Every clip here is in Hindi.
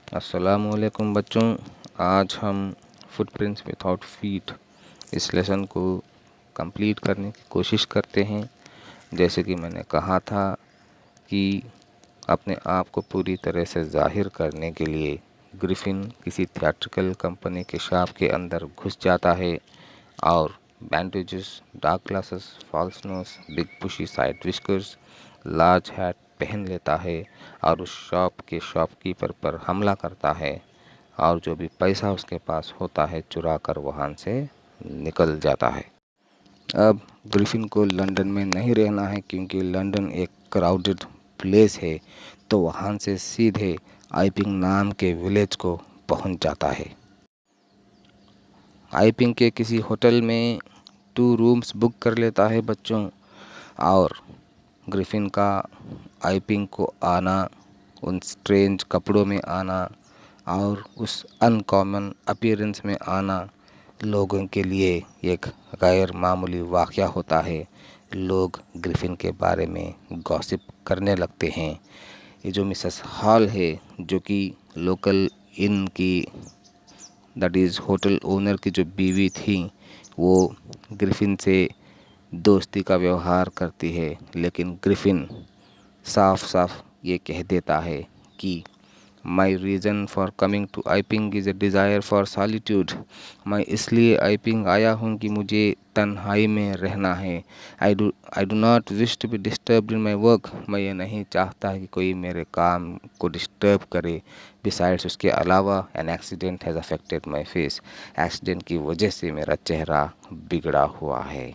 अस्सलामुअलैकुम बच्चों। आज हम फुटप्रिंट्स विदाउट फीट इस लेसन को कंप्लीट करने की कोशिश करते हैं। जैसे कि मैंने कहा था कि अपने आप को पूरी तरह से ज़ाहिर करने के लिए ग्रिफिन किसी थिएट्रिकल कंपनी के शॉप के अंदर घुस जाता है और bandages, dark glasses, false nose, big bushy side whiskers, large hat पहन लेता है और उस शॉप के शॉपकीपर पर हमला करता है और जो भी पैसा उसके पास होता है चुरा कर वहाँ से निकल जाता है। अब ग्रिफिन को लंदन में नहीं रहना है क्योंकि लंदन एक क्राउडेड प्लेस है, तो वहाँ से सीधे आइपिंग नाम के विलेज को पहुँच जाता है। आइपिंग के किसी होटल में 2 रूम्स बुक कर लेता है बच्चों, और ग्रिफिन का आइपिंग को आना, उन स्ट्रेंज कपड़ों में आना और उस अनकॉमन अपीयरेंस में आना लोगों के लिए एक गैर मामूली वाक़या होता है। लोग ग्रिफिन के बारे में गॉसिप करने लगते हैं। ये जो मिसेस हॉल है, जो कि लोकल इन की दैट इज़ होटल ओनर की जो बीवी थी, वो ग्रिफिन से दोस्ती का व्यवहार करती है, लेकिन ग्रिफिन साफ साफ ये कह देता है कि my reason for coming to Iping is a desire for solitude. मैं इसलिए आइपिंग आया हूँ कि मुझे तन्हाई में रहना है। I do not wish to be disturbed in my work. मैं ये नहीं चाहता कि कोई मेरे काम को डिस्टर्ब करे। बिसाइड्स, उसके अलावा an accident has affected my face. Accident की वजह से मेरा चेहरा बिगड़ा हुआ है।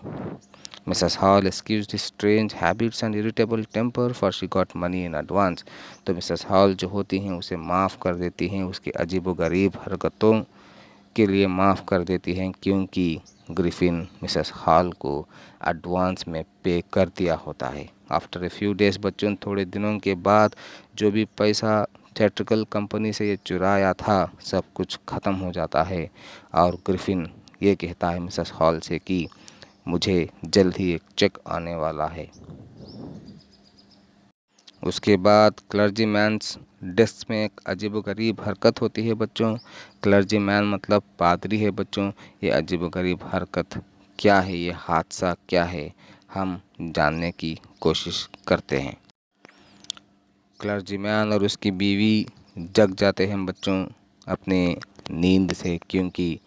Mrs. Hall excused his strange habits and irritable temper for she got money in advance। तो मिसेस हॉल जो होती हैं उसे माफ़ कर देती हैं, उसकी अजीबोगरीब हरकतों के लिए माफ़ कर देती हैं, क्योंकि ग्रिफिन मिसेस हॉल को एडवांस में पे कर दिया होता है। आफ्टर ए फ्यू डेज बच्चों, थोड़े दिनों के बाद जो भी पैसा थिएट्रिकल कंपनी से ये चुराया था सब कुछ ख़त्म हो जाता है और ग्रिफिन ये कहता है मिसेस हॉल से कि मुझे जल्द ही एक चेक आने वाला है। उसके बाद क्लर्जीमैन्स डेस्क में एक अजीबोगरीब हरकत होती है बच्चों। क्लर्जीमैन मतलब पादरी है बच्चों। ये अजीबोगरीब हरकत क्या है, ये हादसा क्या है, हम जानने की कोशिश करते हैं। क्लर्जीमैन और उसकी बीवी जग जाते हैं बच्चों अपने नींद से, क्योंकि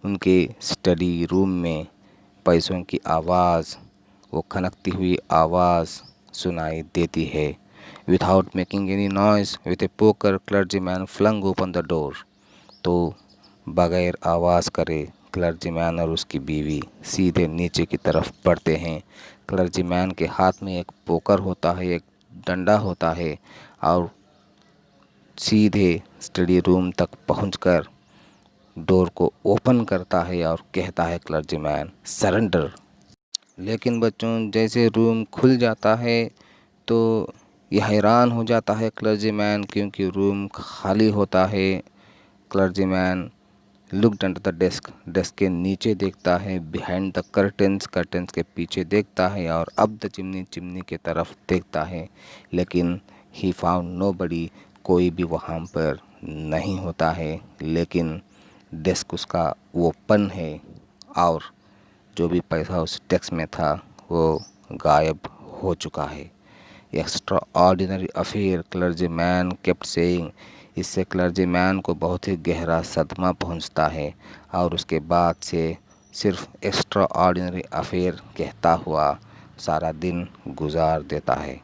उनके स्टडी रूम में पैसों की आवाज़, वो खनकती हुई आवाज़ सुनाई देती है। Without making any noise with a poker clergyman flung open the door. तो बगैर आवाज़ करे क्लर्जीमैन और उसकी बीवी सीधे नीचे की तरफ बढ़ते हैं। क्लर्जीमैन के हाथ में एक पोकर होता है, एक डंडा होता है, और सीधे स्टडी रूम तक पहुंचकर डोर को ओपन करता है और कहता है क्लर्जीमैन सरेंडर। लेकिन बच्चों जैसे रूम खुल जाता है तो यह हैरान हो जाता है क्लर्जीमैन, क्योंकि रूम खाली होता है। Clergyman looked under the desk, desk के नीचे देखता है, बिहाइंड द कर्टन्स, कर्टन्स के पीछे देखता है, और अब द चिमनी, चिमनी के तरफ देखता है, लेकिन ही फाउंड नोबडी, कोई भी वहाँ पर नहीं होता है। लेकिन डेस्क उसका ओपन है और जो भी पैसा उस डेस्क में था वो गायब हो चुका है। Extra ordinary affair, clergyman kept saying. इससे क्लर्जीमैन को बहुत ही गहरा सदमा पहुंचता है और उसके बाद से सिर्फ एक्स्ट्रा ऑर्डिनरी अफेयर कहता हुआ सारा दिन गुजार देता है।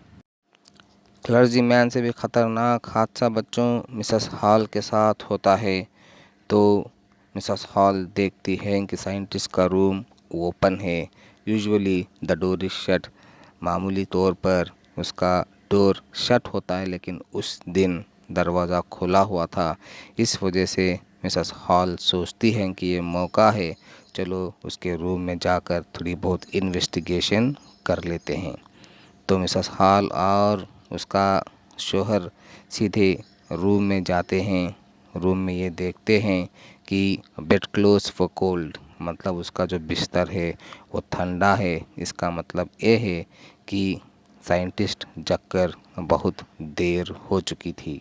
क्लर्जीमैन से भी ख़तरनाक हादसा बच्चों मिसेस हॉल के साथ होता है। तो मिसेस हॉल देखती है कि साइंटिस्ट का रूम ओपन है। Usually the door is shut. मामूली तौर पर उसका डोर शट होता है, लेकिन उस दिन दरवाज़ा खुला हुआ था। इस वजह से मिसेस हॉल सोचती हैं कि ये मौका है, चलो उसके रूम में जाकर थोड़ी बहुत इन्वेस्टिगेशन कर लेते हैं। तो मिसेस हॉल और उसका शौहर सीधे रूम में जाते हैं। रूम में ये देखते हैं कि बेड क्लोज फॉर कोल्ड, मतलब उसका जो बिस्तर है वो ठंडा है। इसका मतलब ये है कि साइंटिस्ट जगकर बहुत देर हो चुकी थी।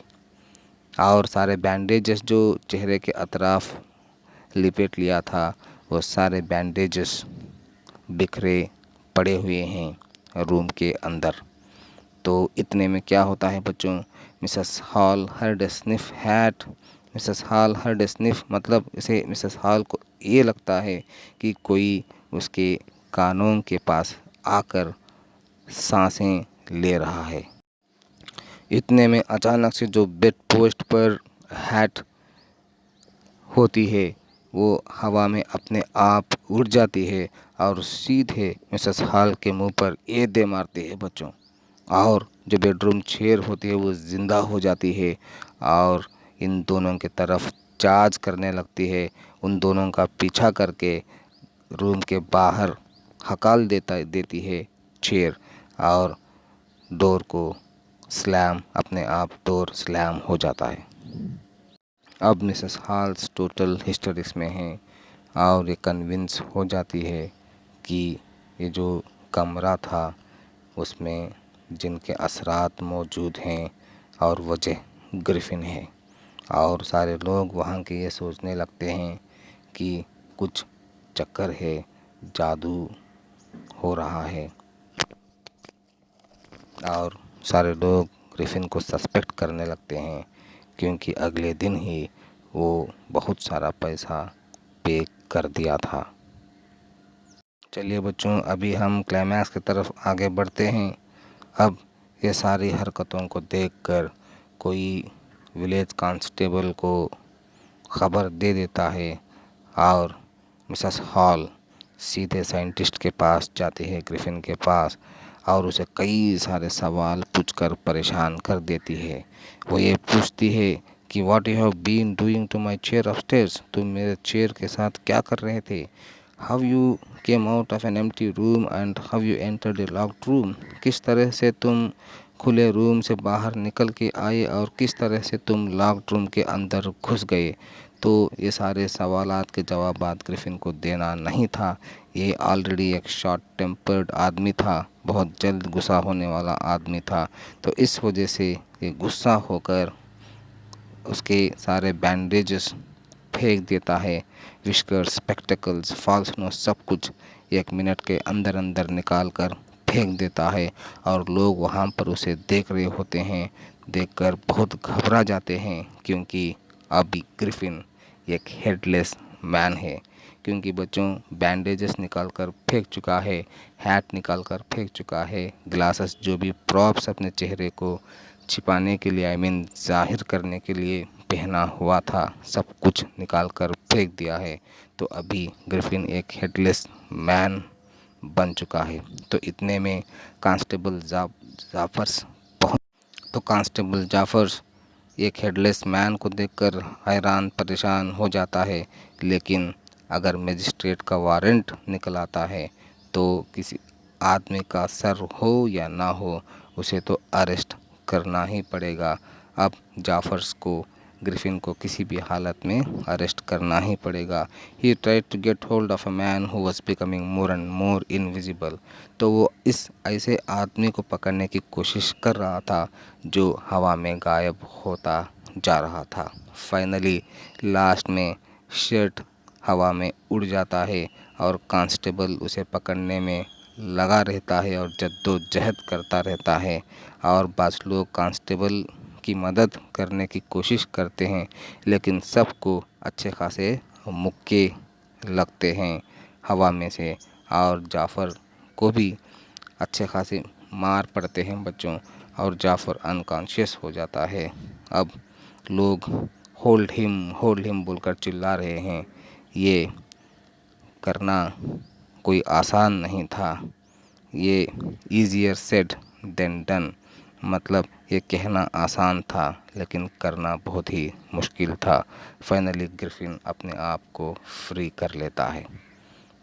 और सारे बैंडेजेस जो चेहरे के अतराफ लिपेट लिया था, वो सारे बैंडेजेस बिखरे पड़े हुए हैं रूम के अंदर। तो इतने में क्या होता है बच्चों, Mrs hall heard a sniff hat. Mrs hall heard a sniff मतलब इसे मिसेस हॉल को ये लगता है कि कोई उसके कानों के पास आकर सांसें ले रहा है। इतने में अचानक से जो बेड पोस्ट पर हैट होती है वो हवा में अपने आप उड़ जाती है और सीधे मिसेस हॉल के मुंह पर ये दे मारती है बच्चों। और जो बेडरूम चेयर होती है वो ज़िंदा हो जाती है और इन दोनों की तरफ चार्ज करने लगती है। उन दोनों का पीछा करके रूम के बाहर हकाल देती है चेयर और डोर को स्लैम, अपने आप डोर स्लैम हो जाता है। अब मिसेस हॉल्स टोटल हिस्टेरिक्स में है और ये कन्विंस हो जाती है कि ये जो कमरा था उसमें जिनके असरात मौजूद हैं और वजह ग्रिफिन है। और सारे लोग वहाँ के ये सोचने लगते हैं कि कुछ चक्कर है, जादू हो रहा है। और सारे लोग ग्रिफिन को सस्पेक्ट करने लगते हैं क्योंकि अगले दिन ही वो बहुत सारा पैसा पे कर दिया था। चलिए बच्चों, अभी हम क्लाइमैक्स की तरफ आगे बढ़ते हैं। अब ये सारी हरकतों को देखकर कोई विलेज कांस्टेबल को ख़बर दे देता है और मिसेस हॉल सीधे साइंटिस्ट के पास जाती है, ग्रिफिन के पास, और उसे कई सारे सवाल पूछकर परेशान कर देती है। वो ये पूछती है कि what you have been doing to my chair upstairs, तुम मेरे चेयर के साथ क्या कर रहे थे। How you came out of an empty room and how you entered a locked room, किस तरह से तुम खुले रूम से बाहर निकल के आए और किस तरह से तुम लॉक्ड रूम के अंदर घुस गए। तो ये सारे सवालात के जवाबात ग्रिफिन को देना नहीं था। ये ऑलरेडी एक शॉर्ट टेम्पर्ड आदमी था, बहुत जल्द गुस्सा होने वाला आदमी था। तो इस वजह से ये गुस्सा होकर उसके सारे बैंडेजेस फेंक देता है, विस्कर, स्पेक्टिकल्स, फॉल्स नोज, सब कुछ 1 मिनट के अंदर अंदर निकाल कर फेंक देता है। और लोग वहाँ पर उसे देख रहे होते हैं, देखकर बहुत घबरा जाते हैं क्योंकि अभी ग्रिफिन एक हेडलेस मैन है। क्योंकि बच्चों बैंडेजेस निकाल कर फेंक चुका है, हैट निकाल कर फेंक चुका है, ग्लासेस जो भी प्रॉप्स अपने चेहरे को छिपाने के लिए, ज़ाहिर करने के लिए पहना हुआ था, सब कुछ निकाल कर फेंक दिया है। तो अभी ग्रिफिन एक हेडलेस मैन बन चुका है। तो इतने में कांस्टेबल जाफर्स पहुंच। तो कांस्टेबल जाफर्स एक हेडलेस मैन को देखकर हैरान परेशान हो जाता है, लेकिन अगर मजिस्ट्रेट का वारंट निकल आता है तो किसी आदमी का सर हो या ना हो उसे तो अरेस्ट करना ही पड़ेगा। अब जाफर्स को, ग्रिफिन को किसी भी हालत में अरेस्ट करना ही पड़ेगा। He tried to get hold of a man who was becoming more and more invisible. तो वो इस ऐसे आदमी को पकड़ने की कोशिश कर रहा था जो हवा में गायब होता जा रहा था। फाइनली लास्ट में शर्ट हवा में उड़ जाता है और कांस्टेबल उसे पकड़ने में लगा रहता है और जद्दोजहद करता रहता है। और बाज़ लोग कांस्टेबल की मदद करने की कोशिश करते हैं, लेकिन सबको अच्छे खासे मुक्के लगते हैं हवा में से, और जाफ़र को भी अच्छे खासे मार पड़ते हैं बच्चों, और जाफ़र अनकॉन्शियस हो जाता है। अब लोग होल्ड हिम बोलकर चिल्ला रहे हैं। ये करना कोई आसान नहीं था, ये ईज़ियर सेड देन डन, मतलब ये कहना आसान था लेकिन करना बहुत ही मुश्किल था। फाइनली ग्रिफिन अपने आप को फ्री कर लेता है।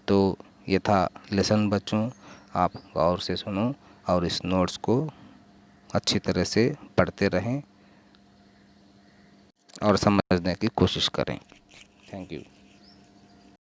तो ये था लेसन बच्चों, आप गौर से सुनो और इस नोट्स को अच्छी तरह से पढ़ते रहें और समझने की कोशिश करें। Thank you.